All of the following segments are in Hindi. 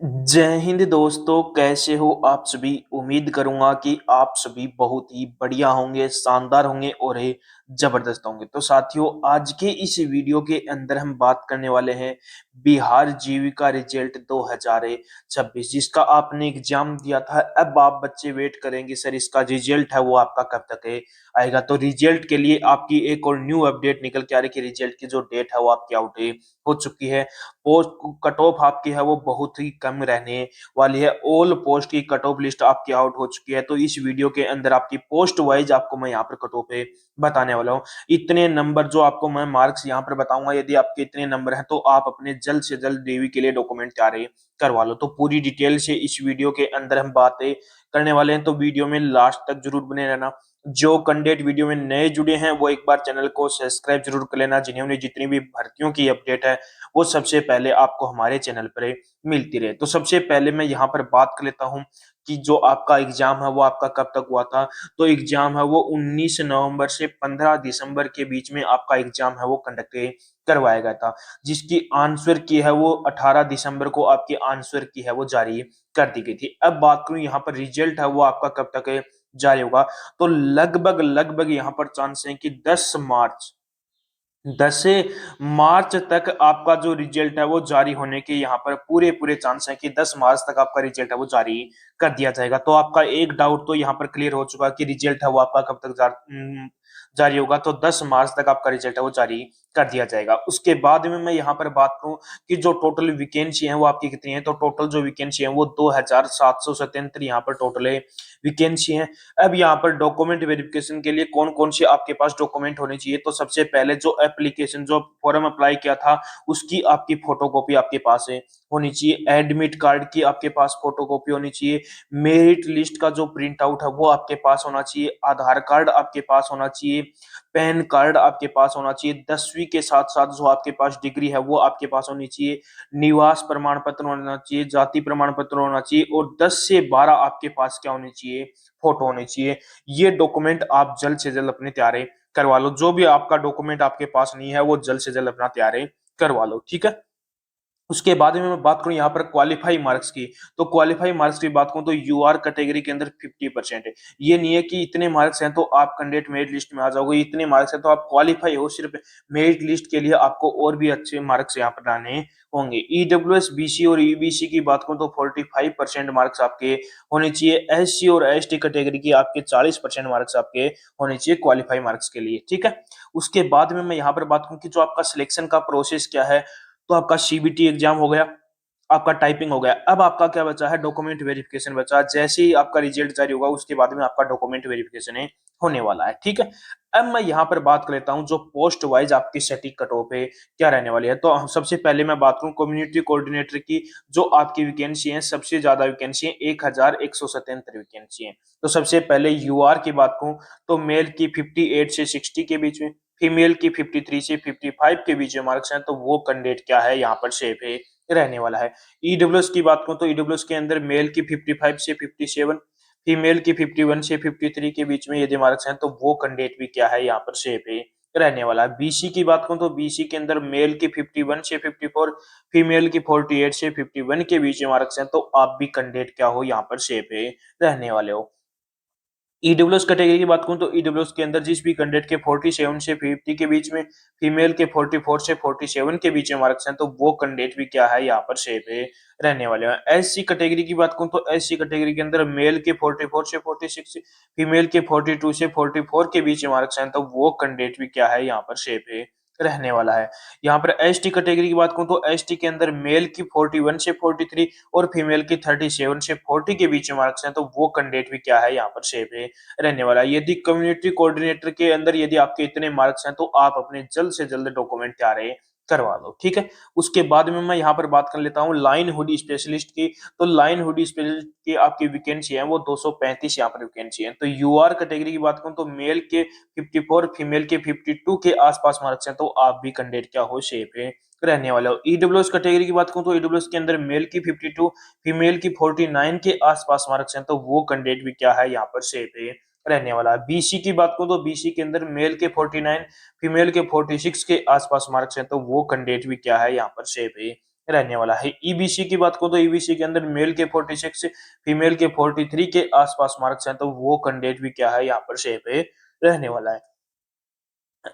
जय हिंद दोस्तों, कैसे हो आप सभी। उम्मीद करूंगा कि आप सभी बहुत ही बढ़िया होंगे, शानदार होंगे और ये जबरदस्त होंगे। तो साथियों, आज के इस वीडियो के अंदर हम बात करने वाले हैं बिहार जीविका रिजल्ट 2026, जिसका आपने एग्जाम दिया था। अब आप बच्चे वेट करेंगे, सर इसका रिजल्ट है वो आपका कब तक है आएगा। तो रिजल्ट के लिए आपकी एक और न्यू अपडेट निकल के आ रही है कि रिजल्ट की जो डेट है वो आपकी आउट हो चुकी है। पोस्ट कट ऑफ आपकी है वो बहुत ही कम रहने वाली है। ऑल पोस्ट की कट ऑफ लिस्ट आपकी आउट हो चुकी है। तो इस वीडियो के अंदर आपकी पोस्ट वाइज आपको मैं यहाँ पर कट ऑफ बताने वाला हूँ। इतने नंबर जो आपको मैं मार्क्स यहाँ पर बताऊंगा, यदि आपके इतने नंबर हैं तो आप अपने जल्द से जल्द डीवी के लिए डॉक्यूमेंट तैयार करवा लो। तो पूरी डिटेल से इस वीडियो के अंदर हम बातें करने वाले हैं, तो वीडियो में लास्ट तक जरूर बने रहना। जो कैंडिडेट वीडियो में नए जुड़े हैं वो एक बार चैनल को सब्सक्राइब जरूर कर लेना, जिन्होंने जितनी भी भर्तियों की अपडेट है वो सबसे पहले आपको हमारे चैनल पर मिलती रहे। तो सबसे पहले मैं यहाँ पर बात कर लेता हूँ कि जो आपका एग्जाम है वो आपका कब तक हुआ था। तो एग्जाम है वो 19 नवंबर से 15 दिसंबर के बीच में आपका एग्जाम है वो कंडक्ट करवाया गया था, जिसकी आंसर की है वो 18 दिसंबर को आपकी आंसर की है वो जारी कर दी गई थी। अब बात करूं यहाँ पर रिजल्ट है वो आपका कब तक जारी होगा। तो लगभग लगभग यहाँ पर चांस है कि 10 मार्च तक आपका जो रिजल्ट है वो जारी होने के यहाँ पर पूरे पूरे चांस है कि 10 मार्च तक आपका रिजल्ट है वो जारी कर दिया जाएगा। तो आपका एक डाउट तो यहाँ पर क्लियर हो चुका कि रिजल्ट है वो आपका कब तक जारी होगा। तो 10 मार्च तक आपका रिजल्ट है वो जारी कर दिया जाएगा। उसके बाद में मैं यहाँ पर बात करूं कि जो टोटल वैकेंसी है वो आपकी कितनी है। तो टोटल जो वैकेंसी है वो 2777 यहाँ पर टोटल वैकेंसी है। अब यहाँ पर डॉक्यूमेंट वेरिफिकेशन के लिए कौन कौन से आपके पास डॉक्यूमेंट होने चाहिए। तो सबसे पहले जो एप्लीकेशन जो फॉर्म अप्लाई किया था उसकी आपकी फोटोकॉपी आपके पास होनी चाहिए। एडमिट कार्ड की आपके पास फोटोकॉपी होनी चाहिए। मेरिट लिस्ट का जो प्रिंट आउट है वो आपके पास होना चाहिए। आधार कार्ड आपके पास होना चाहिए। पैन कार्ड आपके पास होना चाहिए। 10वीं के साथ साथ जो आपके पास डिग्री है वो आपके पास होनी चाहिए। निवास प्रमाण पत्र होना चाहिए। जाति प्रमाण पत्र होना चाहिए। और 10 से 12 आपके पास क्या होनी चाहिए, फोटो होनी चाहिए। ये डॉक्यूमेंट आप जल्द से जल्द अपने तैयार करवा लो। जो भी आपका डॉक्यूमेंट आपके पास नहीं है वो जल्द से जल्द अपना तैयार करवा लो, ठीक है। उसके बाद में मैं बात करूं यहाँ पर क्वालिफाई मार्क्स की। तो क्वालिफाई मार्क्स की बात करूं तो यूआर कैटेगरी के अंदर 50% है। ये नहीं है कि इतने मार्क्स हैं तो आप कैंडिडेट मेरिट लिस्ट में आ जाओगे, इतने मार्क्स हैं तो आप क्वालिफाई हो। सिर्फ मेरिट लिस्ट के लिए आपको और भी अच्छे मार्क्स यहाँ पर लाने होंगे। ईडब्ल्यूएस बीसी और ईबीसी की बात करूं तो 45% मार्क्स आपके होने चाहिए। एससी और एसटी कैटेगरी की आपके 40% मार्क्स आपके होने चाहिए क्वालिफाई मार्क्स के लिए, ठीक है। उसके बाद में मैं यहाँ पर बात करूं कि जो आपका सिलेक्शन का प्रोसेस क्या है। तो आपका सीबीटी एग्जाम हो गया, आपका टाइपिंग हो गया। अब आपका क्या बचा है, डॉक्यूमेंट वेरिफिकेशन बचा। जैसे ही आपका रिजल्ट जारी होगा उसके बाद में आपका डॉक्यूमेंट वेरिफिकेशन होने वाला है, ठीक है। अब मैं यहाँ पर बात कर लेता हूँ जो पोस्ट वाइज आपकी सेटिंग कट ऑफ है क्या रहने वाली है। तो सबसे पहले मैं बात करूँ कम्युनिटी कोऑर्डिनेटर की। जो आपकी वैकेंसी है सबसे ज्यादा वैकेंसी है, 1177 वैकेंसी है। तो सबसे पहले यूआर की बात करूँ तो मेल की 58 से 60 के बीच में, फीमेल की 53 से 55 के बीच में मार्क्स हैं। तो वो कैंडिडेट क्या है यहाँ पर सेफ है रहने वाला है। ईडब्ल्यूएस की बात करूं तो ईडब्ल्यूएस के अंदर मेल की 55 से 57, फीमेल की 51 से 53 के बीच में यदि मार्क्स हैं तो वो कैंडिडेट भी क्या है यहाँ पर सेफ है रहने वाला है। बीसी की बात करूं तो बीसी के अंदर मेल की 51 से 54, फीमेल की 48 से 51 के बीच में मार्क्स हैं तो आप भी कैंडिडेट क्या हो यहाँ पर सेफ है रहने वाले हो। ईडब्ल्यूएस कैटेगरी की बात करूं तो ईडब्ल्यूएस के अंदर जिस भी कैंडिडेट के 47 से 50 के बीच में, फीमेल के 44 से 47 के बीच में मार्क्स हैं तो वो कैंडिडेट भी क्या है यहाँ पर सेफ है रहने वाले हैं। एससी कैटेगरी की बात करूं तो एससी कैटेगरी के अंदर मेल के 44 से 46, फीमेल के 42 से 44 के बीच में मार्क्स हैं तो वो कैंडिडेट भी क्या है यहाँ पर सेफ है रहने वाला है। यहाँ पर एसटी कैटेगरी की बात करूं तो एसटी के अंदर मेल की 41 से 43 और फीमेल की 37 से 40 के बीच में मार्क्स हैं तो वो कैंडिडेट भी क्या है यहाँ पर सेफ है रहने वाला है। यदि कम्युनिटी कोऑर्डिनेटर के अंदर यदि आपके इतने मार्क्स हैं तो आप अपने जल्द से जल्द डॉक्यूमेंट तैयार करवा लो, ठीक है। उसके बाद में मैं यहाँ पर बात कर लेता हूँ लाइन हुड स्पेशलिस्ट की। तो लाइन हुड स्पेशलिस्ट की आपकी वैकेंसी है वो 235 यहाँ पर वैकेंसी है। तो यूआर कैटेगरी की बात करूँ तो मेल के 54, फीमेल के 52 के आसपास मार्क्स हैं तो आप भी कैंडिडेट क्या हो सेफ है रहने वाले हो। ईडब्ल्यूएस कैटेगरी की बात करूँ तो ईडब्ल्यूएस के अंदर मेल की 52, फीमेल की 49 के आसपास मार्क्स हैं तो वो कैंडिडेट भी क्या है यहाँ पर सेफ है रहने वाला है। बीसी की बात करूं तो बीसी के अंदर मेल के 49, फीमेल के 46 के आसपास मार्क्स हैं तो वो कैंडिडेट भी क्या है यहाँ पर सेफ है रहने वाला है। ईबीसी की बात करूं तो ईबीसी के अंदर मेल के 46, फीमेल के 43 के आसपास मार्क्स हैं, तो वो कैंडिडेट भी क्या है यहाँ पर सेफ है रहने वाला है।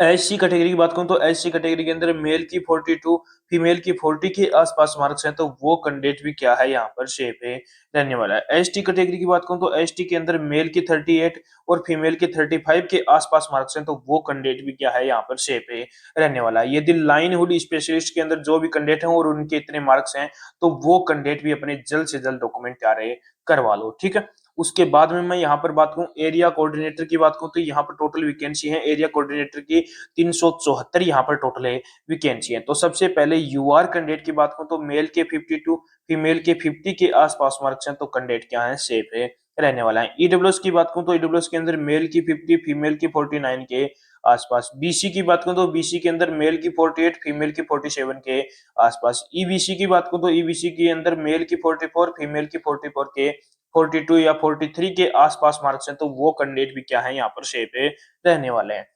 एससी कैटेगरी की बात करूं तो एससी कैटेगरी के अंदर मेल की 42, फीमेल की 40 के आसपास मार्क्स हैं, तो वो कैंडिडेट भी क्या है यहाँ पर सेफ है रहने वाला है। एसटी कैटेगरी की बात करूं तो एसटी के अंदर मेल की 38 और फीमेल के 35 के आसपास मार्क्स हैं, तो वो कैंडिडेट भी क्या है यहाँ पर सेफ है रहने वाला है। यदि लाइन हुड स्पेशलिस्ट के अंदर जो भी कैंडिडेट हैं और उनके इतने मार्क्स हैं, तो वो कैंडिडेट भी अपने जल्द से जल्द डॉक्यूमेंट क्या रहे करवा लो, ठीक है। उसके बाद में मैं यहाँ पर बात करूं एरिया कोऑर्डिनेटर की बात करूं तो यहाँ पर टोटल वैकेंसी है एरिया कोऑर्डिनेटर की 374 यहाँ पर टोटल है वैकेंसी है। तो सबसे पहले यूआर कैंडिडेट की बात करूं तो मेल के 52, फीमेल के 50 के आसपास मार्क्स हैं, तो कैंडिडेट क्या है सेफ है रहने वाला है। ईडब्ल्यूएस की बात करूं तो ईडब्ल्यूएस के अंदर मेल की 50, फीमेल की 49 के आसपास। बीसी की बात करूं तो बीसी के अंदर मेल की 48, फीमेल की 47 के आसपास। ईबीसी की बात करूं तो ईबीसी के अंदर मेल की 44, फीमेल की 44 के 42 या 43 के आसपास मार्क्स हैं, तो वो कैंडिडेट भी क्या है यहाँ पर सेफ है रहने वाले हैं।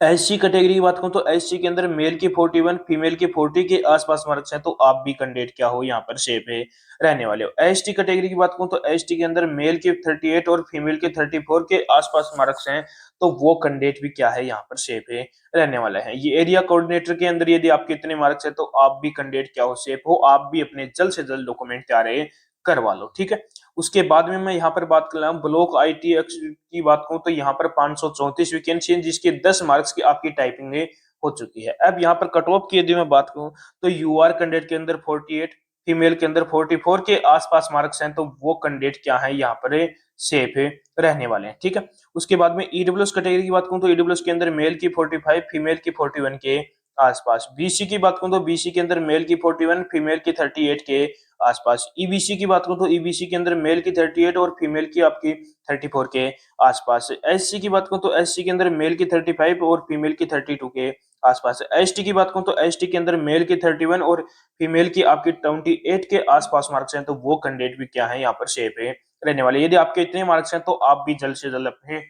एससी कैटेगरी की बात करूं तो एससी के अंदर मेल की 41, फीमेल की 40 के आसपास मार्क्स हैं, तो आप भी कैंडिडेट क्या हो यहाँ पर सेफ है रहने वाले हो। एसटी कैटेगरी की बात करूं तो एसटी के अंदर मेल के 38 और फीमेल के 34 के आसपास मार्क्स हैं, तो वो कैंडिडेट भी क्या है यहाँ पर सेफ है रहने वाला है। ये एरिया कोऑर्डिनेटर के अंदर यदि आपके इतने मार्क्स है, तो आप भी कैंडिडेट क्या हो सेफ हो, आप भी अपने जल्द से जल्द डॉक्यूमेंट क्या रहे करवा लो, ठीक है। उसके बाद में मैं यहाँ पर बात कर रहा हूँ ब्लॉक आईटी की बात करूं तो यहाँ पर 534 वैकेंसी है, जिसके 10 मार्क्स की आपकी टाइपिंग में हो चुकी है। अब यहाँ पर कट ऑफ की यदि मैं बात करूं तो यूआर कैंडिडेट के अंदर 48, फीमेल के अंदर 44 के आसपास मार्क्स हैं, तो वो कैंडिडेट क्या है यहाँ पर सेफ है रहने वाले हैं, ठीक है। उसके बाद में ईडब्ल्यूएस कैटेगरी की बात करूं तो ईडब्ल्यूएस के अंदर मेल की 45, फीमेल की 41 के आसपास। बीसी की बात करूं तो बीसी के अंदर मेल की 41, फीमेल की 38 के आसपास। ईबीसी की बात करूं तो ईबीसी के अंदर मेल की 38 और फीमेल की आपकी 34 के आसपास। एससी की बात करूं तो एससी के अंदर मेल की 35 और फीमेल की 32 के आसपास। एसटी की बात करूं तो एसटी के अंदर मेल की 31 और फीमेल की आपकी 28 के आसपास मार्क्स हैं, तो वो कैंडिडेट भी क्या है यहाँ पर सेफ है रहने वाले। यदि आपके इतने मार्क्स हैं, तो आप भी जल्द से जल्द अपने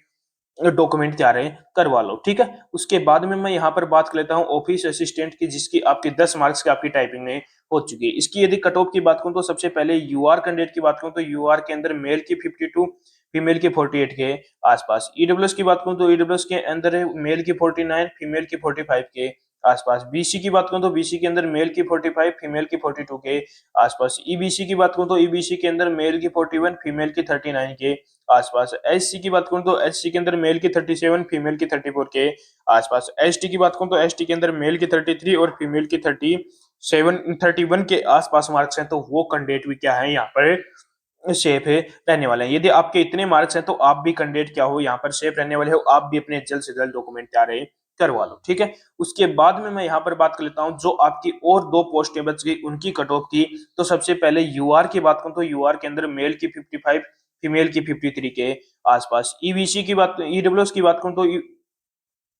डॉक्यूमेंट क्या रहे करवा लो, ठीक है। उसके बाद में मैं यहाँ पर बात कर लेता हूँ ऑफिस असिस्टेंट की, जिसकी आपकी 10 मार्क्स की आपकी टाइपिंग में हो चुकी है। इसकी यदि कट ऑफ की बात करूं तो सबसे पहले यूआर कैंडिडेट की बात करूं तो यूआर के अंदर मेल की 52, फीमेल की 48 के आसपास। ईडब्ल्यूएस की बात करूं तो ईडब्ल्यूएस के अंदर मेल की 49, फीमेल की 45 के आसपास। बीसी की बात करूं तो बीसी के अंदर मेल की 45, फीमेल की 42 के आसपास। ईबीसी की बात करूं तो ईबीसी के अंदर मेल की 41, फीमेल की 39 के आसपास। एससी की बात करूं तो एससी के अंदर मेल की 37, फीमेल की 34 के आसपास। एसटी की बात करूं तो एसटी के अंदर मेल की 33 और फीमेल की 31 के आसपास मार्क्स हैं, तो वो कैंडिडेट भी क्या है यहाँ पर सेफ है रहने वाले हैं। यदि आपके इतने मार्क्स हैं, तो आप भी कैंडिडेट क्या हो यहाँ पर सेफ रहने वाले हो, आप भी अपने जल्द से जल्द डॉक्यूमेंट क्या रहे करवा लो, ठीक है। उसके बाद में मैं यहाँ पर बात कर लेता हूँ जो आपकी और दो पोस्टें बच गई उनकी कट ऑफ की। तो सबसे पहले यूआर की बात करूं तो यूआर के अंदर मेल की 55, फीमेल की 53 के आसपास। ईबीसी की बात ईडब्ल्यूएस की बात करूं तो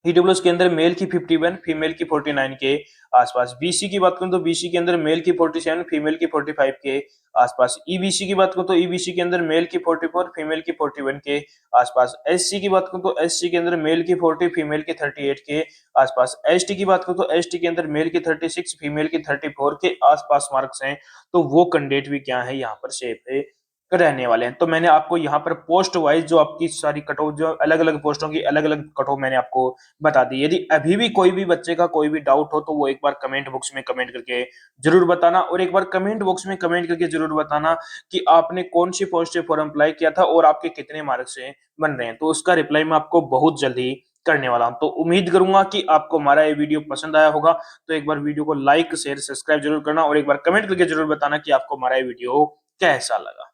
ईडब्ल्यूएस के अंदर मेल की 51, फीमेल की 49 के आसपास। बीसी की बात करूं तो बीसी के अंदर मेल की 47, फीमेल की 45 के आसपास। ईबीसी की बात करूं तो ईबीसी के अंदर मेल की 44, फीमेल की 41 के आसपास। एससी की बात करूं तो एससी के अंदर मेल की 40, फीमेल की 38 के आसपास। एसटी की बात करूं तो एसटी के अंदर मेल की 36, फीमेल की 34 के आसपास मार्क्स हैं, तो वो कैंडिडेट भी क्या है यहाँ पर सेफ है रहने वाले हैं। तो मैंने आपको यहाँ पर पोस्ट वाइज जो आपकी सारी कट ऑफ, जो अलग अलग पोस्टों की अलग अलग कट ऑफ मैंने आपको बता दी। यदि अभी भी कोई भी बच्चे का कोई भी डाउट हो, तो वो एक बार कमेंट बॉक्स में कमेंट करके जरूर बताना, और एक बार कमेंट बॉक्स में कमेंट करके जरूर बताना कि आपने कौन सी पोस्ट से फॉर्म अप्लाई किया था और आपके कितने मार्क्स से बन रहे हैं। तो उसका रिप्लाई मैं आपको बहुत जल्दी करने वाला हूं। तो उम्मीद करूंगा कि आपको हमारा ये वीडियो पसंद आया होगा। तो एक बार वीडियो को लाइक शेयर सब्सक्राइब जरूर करना, और एक बार कमेंट करके जरूर बताना कि आपको हमारा ये वीडियो कैसा लगा।